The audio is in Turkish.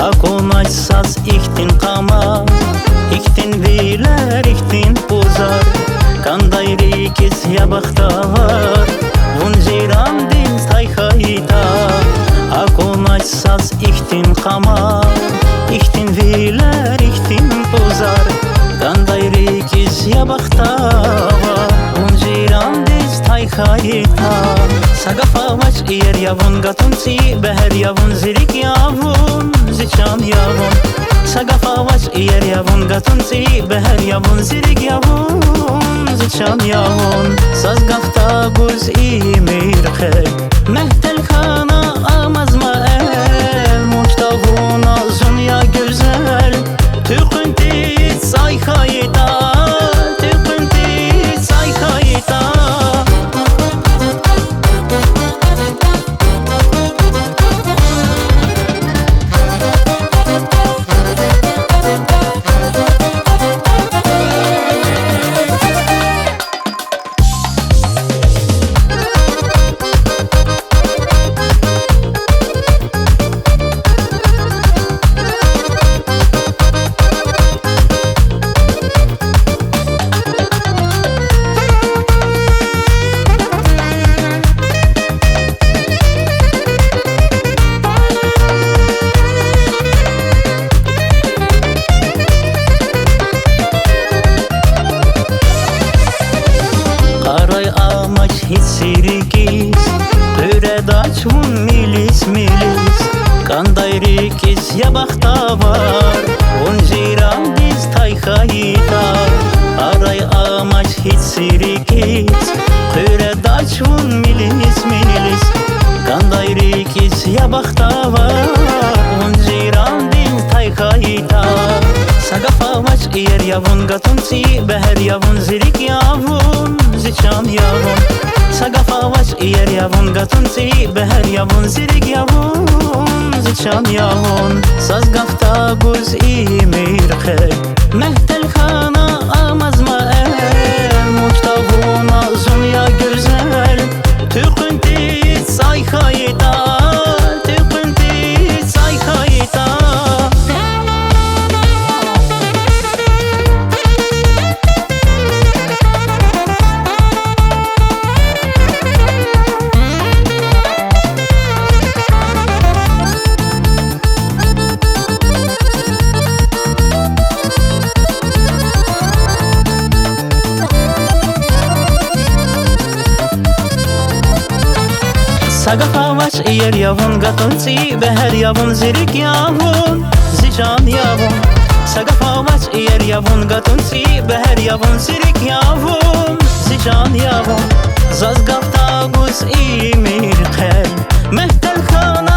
Akonaçsaz iktin qama, iktin biler, iktin buzar. Kanday rikiz yabaqta var, vunjiran diz tayxayta. Akonaçsaz iktin qama, iktin biler, iktin buzar. Kanday rikiz yabaqta var, vunjiran diz tayxayta. Sagafavaç yer yavun gatunsi, beher yavun zirik yavun ziçan yavun. Sagafavaç yer yavun gatunsi, beher yavun zirik yavun ziçan yavun. Sazgafta guz imir khay, mehtel khana amazma el. Muçtavuna zunya güzel, tüqünti saykhayda, tüqünti saykhayda. Hiç sirikiz, öredaçun milis milis. Kanday rikiz yabaqta var, vunjiran diz tayxayta. Aray amaç hiç sirikiz, öredaçun milis milis. Kanday rikiz yabaqta var, vunjiran diz tayxayta. Sagafavaç yer yavun gatunsi, beher yavun zirik yavun ziçan yavun. Sagafavaç yer yavun gatunsi, beher yavun zirik yavun ziçan yavun. Sazgafta guz imir khay, mehtel khana amazma el. Muçtavuna zunya güzel, tüqünti saykhayda, tüqünti saykhayda. Sagafavaç yer yavun gatunsi, beher yavun zirik yavun ziçan yavun. Sagafavaç yer yavun gatunsi, beher yavun zirik yavun ziçan yavun. Zazgafta guz imir khay, mehtel khana